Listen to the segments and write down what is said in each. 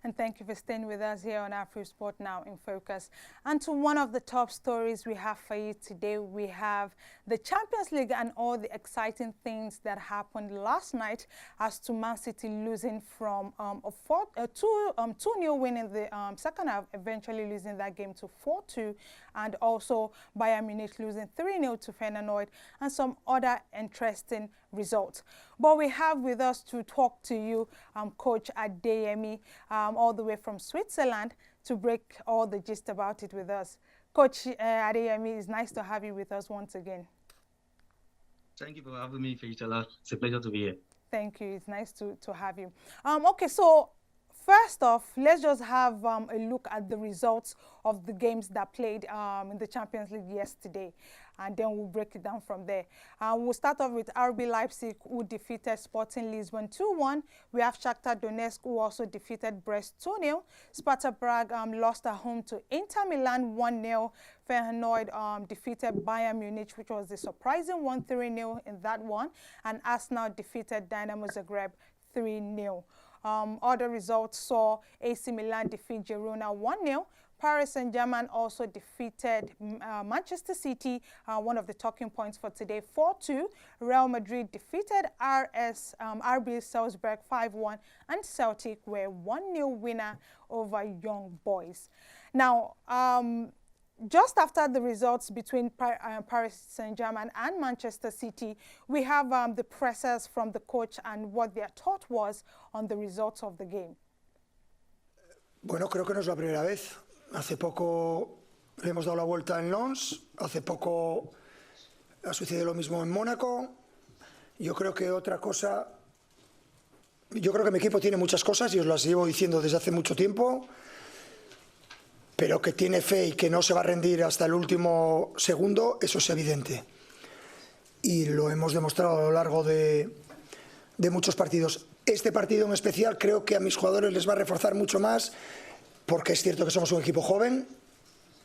and thank you for staying with us here on AfriSport Now in Focus. And to one of the top stories we have for you today, we have the Champions League and all the exciting things that happened last night as to Man City losing from a 2-0 win in the second half, eventually losing that game to 4-2, and also Bayern Munich losing 3-0 to Feyenoord, and some other interesting results. But we have with us to talk to you Coach A.A.A, all the way from Switzerland, to break all the gist about it with us. Coach A.A.A, it's nice to have you with us once again. Thank you for having me, Feitala. It's a pleasure to be here. Thank you. It's nice to have you. Okay, so first off, let's just have a look at the results of the games that played in the Champions League yesterday, and then we'll break it down from there. We'll start off with RB Leipzig, who defeated Sporting Lisbon 2-1. We have Shakhtar Donetsk, who also defeated Brest 2-0. Sparta Prague lost at home to Inter Milan 1-0. Feyenoord defeated Bayern Munich, which was a surprising 1-3-0 in that one. And Arsenal defeated Dynamo Zagreb 3-0. Other results saw AC Milan defeat Girona 1-0. Paris Saint-Germain also defeated Manchester City, one of the talking points for today, 4-2. Real Madrid defeated RB Salzburg 5-1, and Celtic were 1-0 winner over Young Boys. Now, just after the results between Paris Saint-Germain and Manchester City, we have the pressers from the coach and what their thought was on the results of the game. Bueno, creo que no es la primera vez. Hace poco le hemos dado la vuelta en Lens, hace poco ha sucedido lo mismo en Mónaco. Yo creo que otra cosa, yo creo que mi equipo tiene muchas cosas y os las llevo diciendo desde hace mucho tiempo, pero que tiene fe y que no se va a rendir hasta el último segundo, eso es evidente. Y lo hemos demostrado a lo largo de muchos partidos. Este partido en especial creo que a mis jugadores les va a reforzar mucho más, porque es cierto que somos un equipo joven,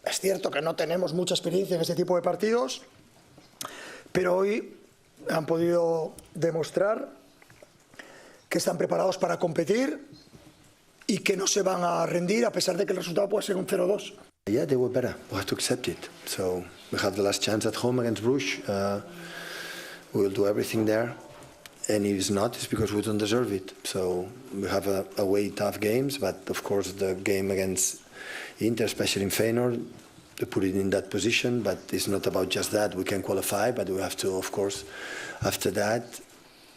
es cierto que no tenemos mucha experiencia en este tipo de partidos, pero hoy han podido demostrar que están preparados para competir y que no se van a rendir a pesar de que el resultado puede ser un 0-2. Yeah, they were better. We have to accept it. So we have the last chance at home against Bruges. We will do everything there. And if it's not, it's because we don't deserve it. So we have away tough games, but of course the game against Inter, especially in Feyenoord, to put it in that position. But it's not about just that. We can qualify, but we have to, of course, after that,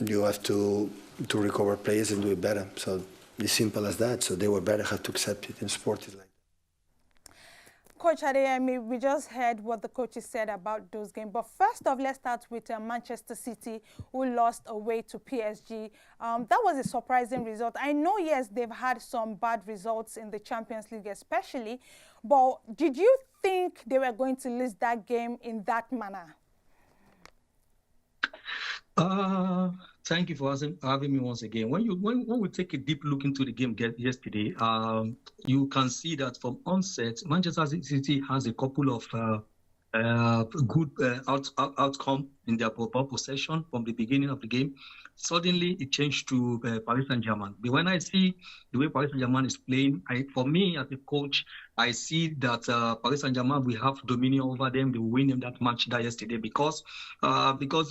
you have to recover players and do it better. So it's simple as that. So they were better, have to accept it, and sport is like that. Coach A.A.A, we just heard what the coaches said about those games. But first off, let's start with Manchester City, who lost away to PSG. That was a surprising result. I know, yes, they've had some bad results in the Champions League especially, but did you think they were going to lose that game in that manner? Thank you for having me once again. When we take a deep look into the game yesterday, you can see that from onset, Manchester City has a couple of good outcome in their possession from the beginning of the game. Suddenly, it changed to Paris Saint-Germain. But when I see the way Paris Saint-Germain is playing, for me as a coach, I see that Paris Saint-Germain will have dominion over them. They will win them that match yesterday because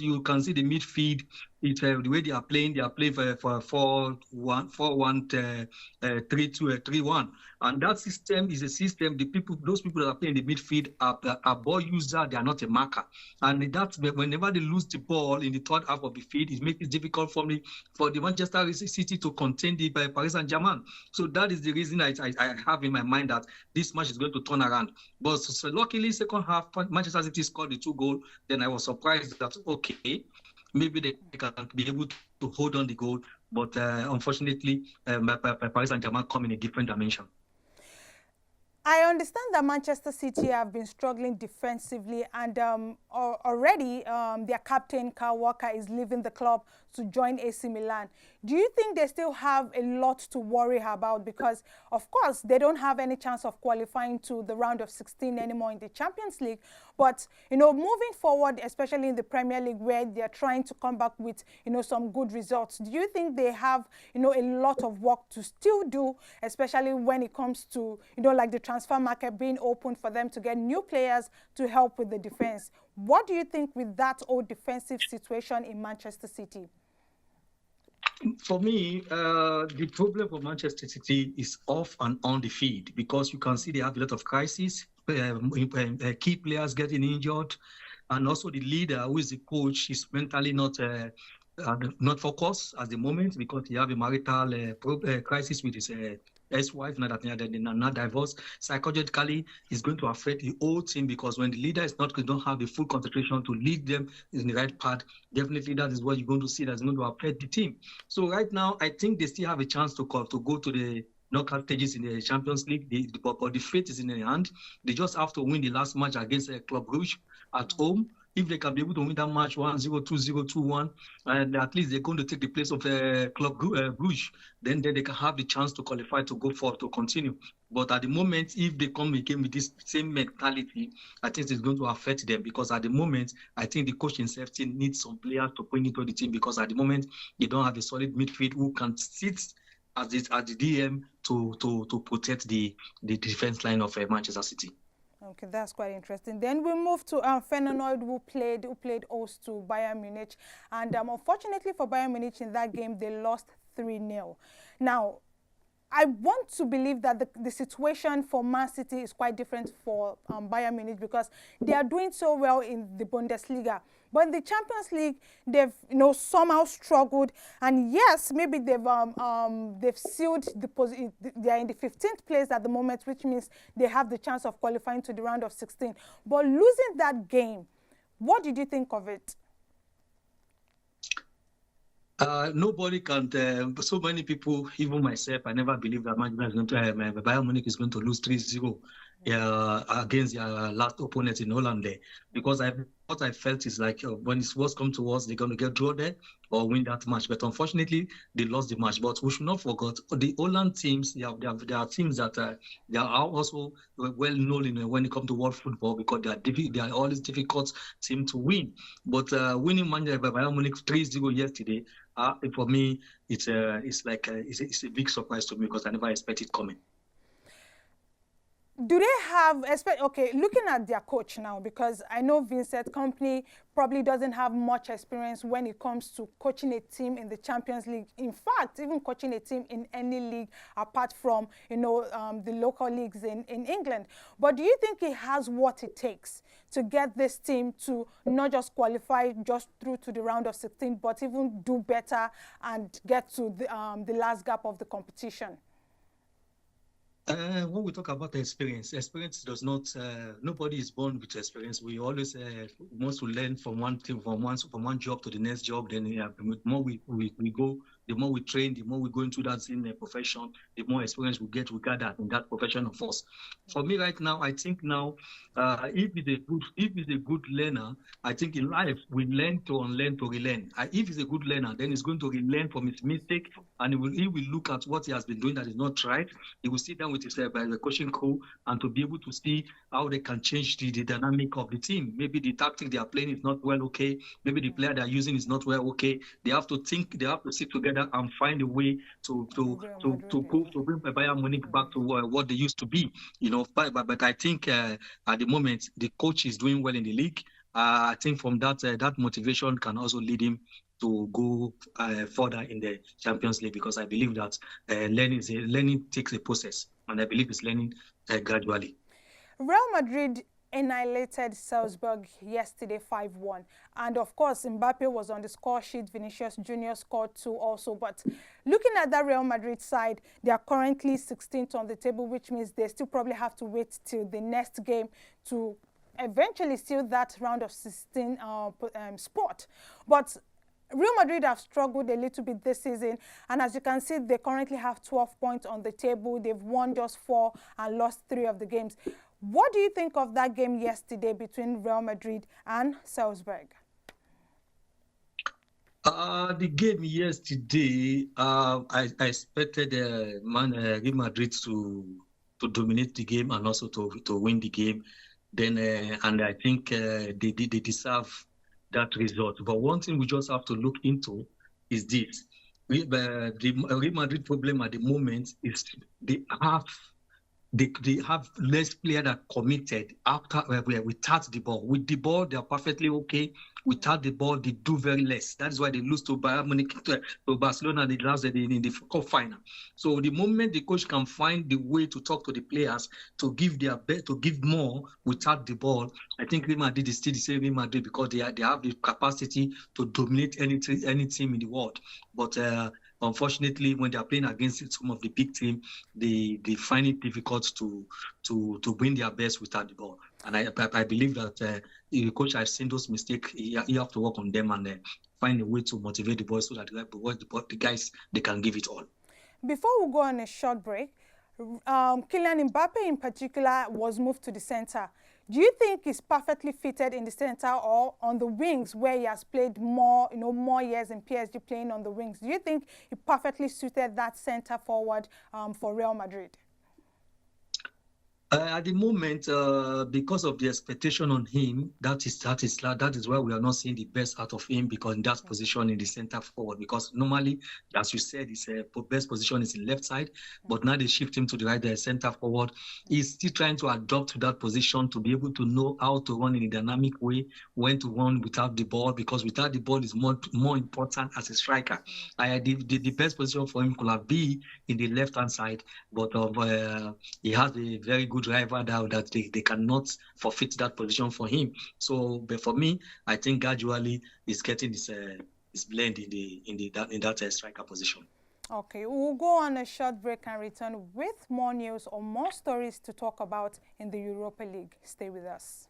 you can see the midfield. The way they are playing for 4-1, 4-1, 3-2, 3-1, and that system is a system. Those people that are playing in the midfield are ball users. They are not a marker, and that's whenever they lose the ball in the third half of the field, it makes it difficult for the Manchester City to contain the Paris Saint-Germain. So that is the reason I have in my mind that this match is going to turn around. But so luckily, second half, Manchester City scored the 2 goals. Then I was surprised that okay, maybe they can be able to hold on the goal, but unfortunately, Paris Saint-Germain come in a different dimension. I understand that Manchester City have been struggling defensively, and already their captain, Kyle Walker, is leaving the club to join AC Milan. Do you think they still have a lot to worry about? Because, of course, they don't have any chance of qualifying to the round of 16 anymore in the Champions League. But, you know, moving forward, especially in the Premier League, where they're trying to come back with, you know, some good results, do you think they have, you know, a lot of work to still do, especially when it comes to, you know, like the transfer market being open for them to get new players to help with the defense? What do you think with that old defensive situation in Manchester City? For me, the problem for Manchester City is off and on the field, because you can see they have a lot of crises, key players getting injured, and also the leader, who is the coach, is mentally not focused at the moment, because he have a marital crisis with his ex-wife, now that they're not divorced. Psychologically, it's going to affect the whole team, because when the leader is not, don't have the full concentration to lead them in the right path, definitely that is what you're going to see that's going to affect the team. So right now, I think they still have a chance to go to the knockout stages in the Champions League. But the fate is in their hand. They just have to win the last match against Club Brugge at home. If they can be able to win that match 1-0, 2-0, 2-1, and at least they're going to take the place of Club Brugge, then they can have the chance to qualify to go forward, to continue. But at the moment, if they come again with this same mentality, I think it's going to affect them, because at the moment, I think the coaching staff needs some players to bring into the team, because at the moment, they don't have a solid midfield who can sit as the DM to protect the defense line of Manchester City. Okay, that's quite interesting. Then we move to Feyenoord, who played host to Bayern Munich, and unfortunately for Bayern Munich in that game, they lost 3-0. Now, I want to believe that the situation for Man City is quite different for Bayern Munich, because they are doing so well in the Bundesliga. But in the Champions League, they've, you know, somehow struggled. And yes, maybe they've sealed the position. They are in the 15th place at the moment, which means they have the chance of qualifying to the round of 16. But losing that game, what did you think of it? Nobody can. So many people, even myself, I never believed that Bayern Munich is going to lose 3-0 against their last opponent in Holland there, because what I felt is like when it was come to us, they're going to get draw there or win that match. But unfortunately, they lost the match. But we should not forget the Holland teams. There are teams that they are also well known when it comes to world football, because they are always difficult team to win. But winning Bayern Munich 3-0 yesterday, for me, it's a big surprise to me, because I never expected it coming. Do they have, okay, looking at their coach now, because I know Vincent Kompany probably doesn't have much experience when it comes to coaching a team in the Champions League. In fact, even coaching a team in any league apart from, you know, the local leagues in England. But do you think he has what it takes to get this team to not just qualify just through to the round of 16, but even do better and get to the last gap of the competition? When we talk about experience does not. Nobody is born with experience. We always want to learn from one thing, from one job to the next job. Then the more we go, the more we train, the more we go into that same profession, the more experience we gather in that profession of us. For me, right now, I think now, if he's a good learner, I think in life we learn to unlearn to relearn. If he's a good learner, then he's going to relearn from his mistake, and he will look at what he has been doing that is not right. He will sit down with his the coaching crew and to be able to see how they can change the dynamic of the team. Maybe the tactic they are playing is not well okay. Maybe the player they are using is not well okay. They have to think. They have to sit together and find a way to bring Bayern Munich back to what they used to be. You know, but I think at the moment the coach is doing well in the league. I think from that motivation can also lead him to go further in the Champions League, because I believe that learning takes a process, and I believe it's learning gradually. Real Madrid annihilated Salzburg yesterday 5-1, and of course Mbappe was on the score sheet. Vinicius Junior scored 2 also. But looking at that Real Madrid side, they are currently 16th on the table, which means they still probably have to wait till the next game to eventually seal that round of 16 spot. But Real Madrid have struggled a little bit this season, and as you can see, they currently have 12 points on the table. They've won just 4 and lost 3 of the games. What do you think of that game yesterday between Real Madrid and Salzburg? The game yesterday, I expected Real Madrid to dominate the game and also to win the game. Then, and I think they deserve that result. But one thing we just have to look into is this: the Real Madrid problem at the moment is they have less players that committed after without the ball. With the ball, they are perfectly okay. Without the ball, they do very less. That is why they lose to Bayern Munich, to Barcelona in the cup final. So the moment the coach can find the way to talk to the players to give their best, to give more without the ball, I think Real Madrid is still the same Real Madrid because they have the capacity to dominate any team in the world. But unfortunately, when they are playing against some of the big teams, they find it difficult to win their best without the ball. And I believe that the coach has seen those mistakes. He have to work on them and find a way to motivate the boys so that the guys, they can give it all. Before we go on a short break, Kylian Mbappe in particular was moved to the center. Do you think he's perfectly fitted in the center or on the wings where he has played more years in PSG playing on the wings? Do you think he perfectly suited that center forward for Real Madrid? At the moment, because of the expectation on him, that is why we are not seeing the best out of him, because in that position in the center forward. Because normally, as you said, his best position is in left side, but now they shift him to the right, the center forward. He's still trying to adapt to that position to be able to know how to run in a dynamic way, when to run without the ball, because without the ball is more important as a striker. The best position for him could have been in the left-hand side, but he has a very good driver now that they cannot forfeit that position for him. So, but for me, I think gradually he's getting his blend in that striker position. Okay, we'll go on a short break and return with more news or more stories to talk about in the Europa League. Stay with us.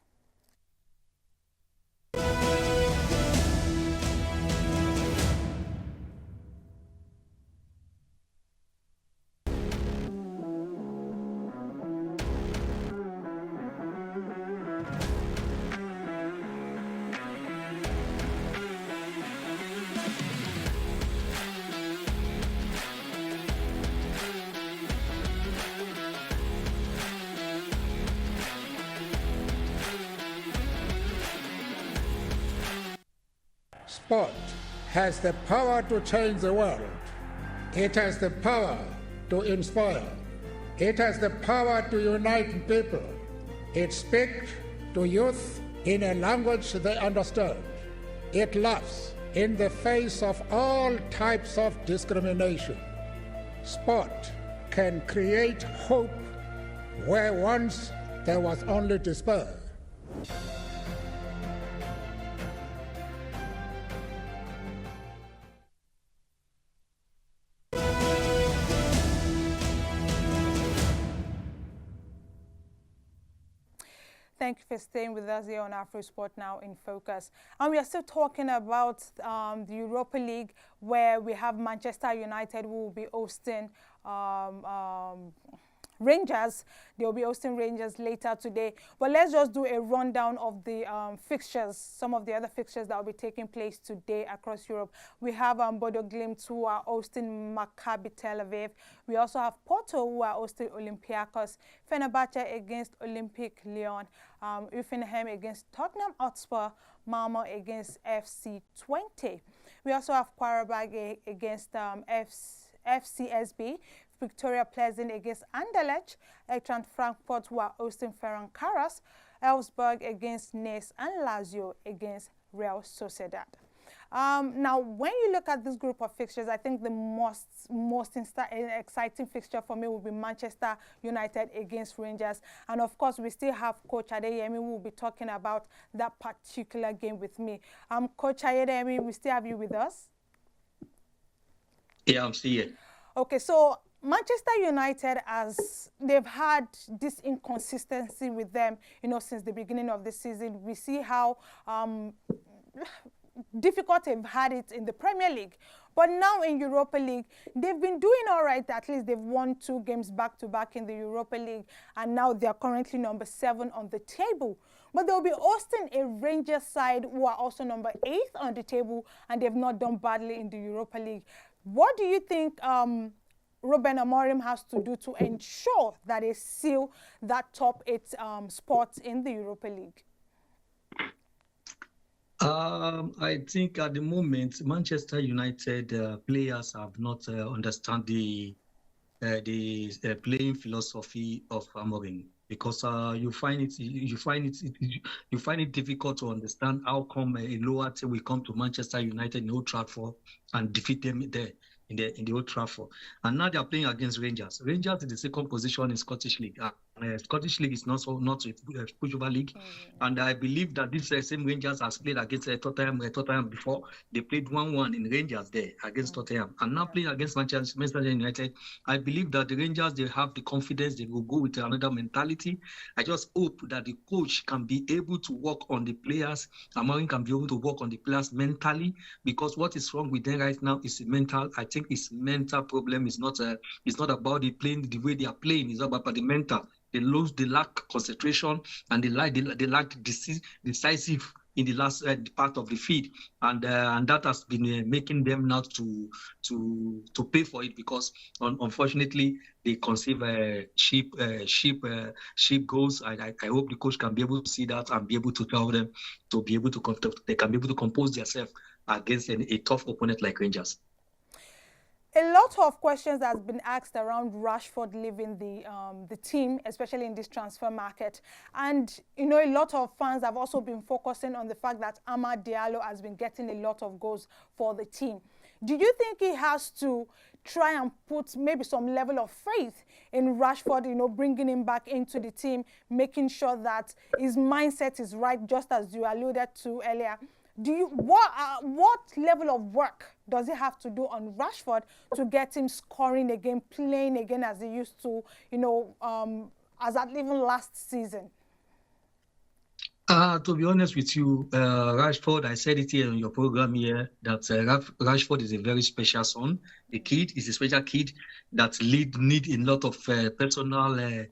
Sport has the power to change the world. It has the power to inspire. It has the power to unite people. It speaks to youth in a language they understand. It laughs in the face of all types of discrimination. Sport can create hope where once there was only despair. Thank you for staying with us here on AfroSport Now in Focus. And we are still talking about the Europa League, where we have Manchester United, who will be hosting Rangers. They will be hosting Rangers later today. But let's just do a rundown of the fixtures, some of the other fixtures that will be taking place today across Europe. We have Bodo Glimt, who are hosting Maccabi Tel Aviv. We also have Porto, who are hosting Olympiacos. Fenerbahce against Olympique Lyon. Uffenheim against Tottenham Hotspur. Malmo against FC Twente. We also have Qarabag against FCSB. Victoria Pleasant against Anderlecht, Eintracht Frankfurt, who are hosting Ferencvaros, Elfsberg against Nice, and Lazio against Real Sociedad. Now, when you look at this group of fixtures, I think the most exciting fixture for me will be Manchester United against Rangers. And of course, we still have Coach Adeyemi, who will be talking about that particular game with me. Coach Adeyemi, we still have you with us? Yeah, I'm still here. Okay, so Manchester United, they've had this inconsistency with them, since the beginning of the season. We see how difficult they've had it in the Premier League. But now in Europa League, they've been doing all right. At least they've won 2 games back-to-back in the Europa League, and now they're currently number 7 on the table. But they'll be hosting a Rangers side who are also number 8 on the table, and they've not done badly in the Europa League. What do you think Ruben Amorim has to do to ensure that they seal that top 8 spot in the Europa League? I think at the moment, Manchester United players have not understand the playing philosophy of Amorim, because you find it difficult to understand how come a lower team will come to Manchester United in Old Trafford and defeat them there in the Old Trafford. And now they are playing against Rangers. Rangers is the second position in Scottish League. Scottish League is not a pushover league, and I believe that this same Rangers has played against Tottenham before. They played 1-1 in Rangers there against Tottenham, and now playing against Manchester United. I believe that the Rangers, they have the confidence, they will go with another mentality. I just hope that the coach can be able to work on the players. Amorim can be able to work on the players mentally, because what is wrong with them right now is mental. I think it's mental problem. It's not about the playing the way they are playing. It's about the mental. They lack concentration, and they lack decisive in the last part of the field, and that has been making them not to pay for it, because unfortunately they conceive cheap goals. I hope the coach can be able to see that and be able to tell them to be able to they can be able to compose themselves against a tough opponent like Rangers. A lot of questions has been asked around Rashford leaving the team, especially in this transfer market. And, you know, a lot of fans have also been focusing on the fact that Amad Diallo has been getting a lot of goals for the team. Do you think he has to try and put maybe some level of faith in Rashford, you know, bringing him back into the team, making sure that his mindset is right, just as you alluded to earlier? What level of work does he have to do on Rashford to get him scoring again, playing again as he used to, you know, as at even last season? To be honest with you, Rashford, I said it here on your program here, that Rashford is a very special son. The kid is a special kid that need a lot of personal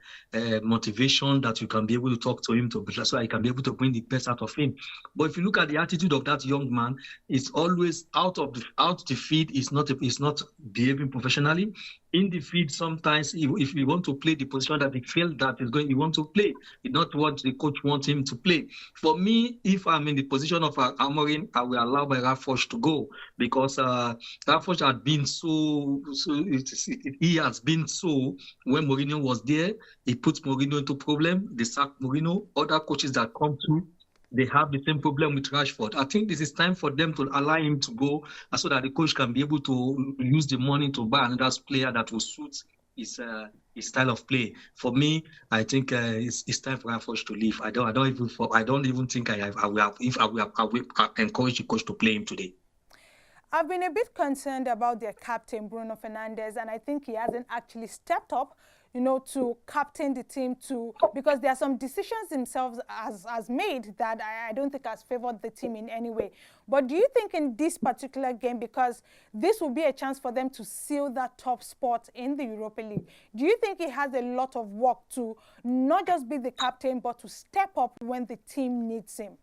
motivation, that you can be able to talk to him, so I can be able to bring the best out of him. But if you look at the attitude of that young man, it's always out the field. It's not behaving professionally. In the field, sometimes if you want to play the position that he feels that he want to play, it's not what the coach wants him to play. For me, if I'm in the position of Amorim, I will allow my Rashford to go, because Rashford had been he has been so. When Mourinho was there, he put Mourinho into problem. They sacked Mourinho. Other coaches that come through, they have the same problem with Rashford. I think this is time for them to allow him to go, so that the coach can be able to use the money to buy another player that will suit his style of play. For me, I think it's time for Rashford to leave. I don't even think I will encourage the coach to play him today. I've been a bit concerned about their captain, Bruno Fernandes, and I think he hasn't actually stepped up, you know, to captain the team, because there are some decisions himself has made that I don't think has favored the team in any way. But do you think in this particular game, because this will be a chance for them to seal that top spot in the Europa League, do you think he has a lot of work to not just be the captain, but to step up when the team needs him?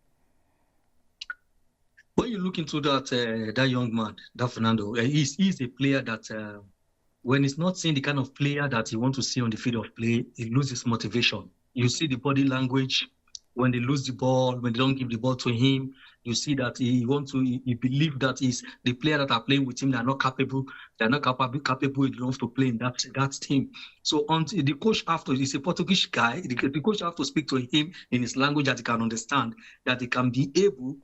When you look into that young man, that Fernando, he's a player that when he's not seeing the kind of player that he wants to see on the field of play, he loses motivation. You see the body language when they lose the ball, when they don't give the ball to him. You see that he believes that he's the player that are playing with him. They are not capable enough to play in that team. So until the coach he's a Portuguese guy, the coach have to speak to him in his language that he can understand, that he can be able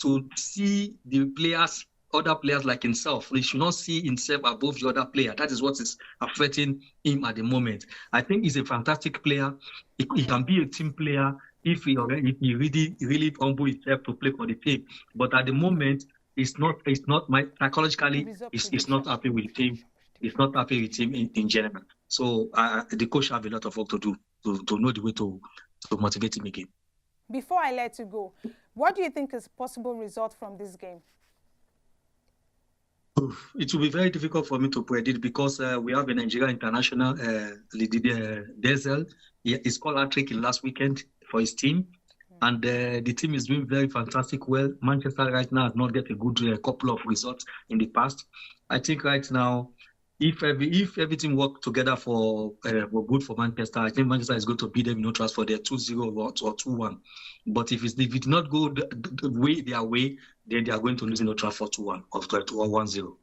to see the players, other players like himself. He should not see himself above the other player. That is what is affecting him at the moment. I think he's a fantastic player. He can be a team player if he really humble himself to play for the team. But at the moment, it's not psychologically, it's not happy with the team. It's not happy with him in general. So the coach have a lot of work to do to know the way to motivate him again. Before I let you go, What do you think is possible result from this game? It will be very difficult for me to predict because we have a Nigeria international, Denzel. He scored a trick in last weekend for his team. And the team is doing very fantastic well. Manchester right now has not get a good couple of results in the past. I think right now, if everything works together for good for Manchester, I think Manchester is going to beat them in no transfer. They're 2-0 or 2-1. But if it not go the way their way, then they are going to lose in no transfer 2-1 or 1-0.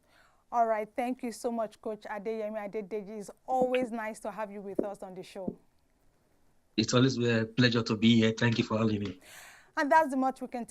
All right. Thank you so much, Coach Adeyemi Adedeji. It's always nice to have you with us on the show. It's always a pleasure to be here. Thank you for having me. And that's the much we can take.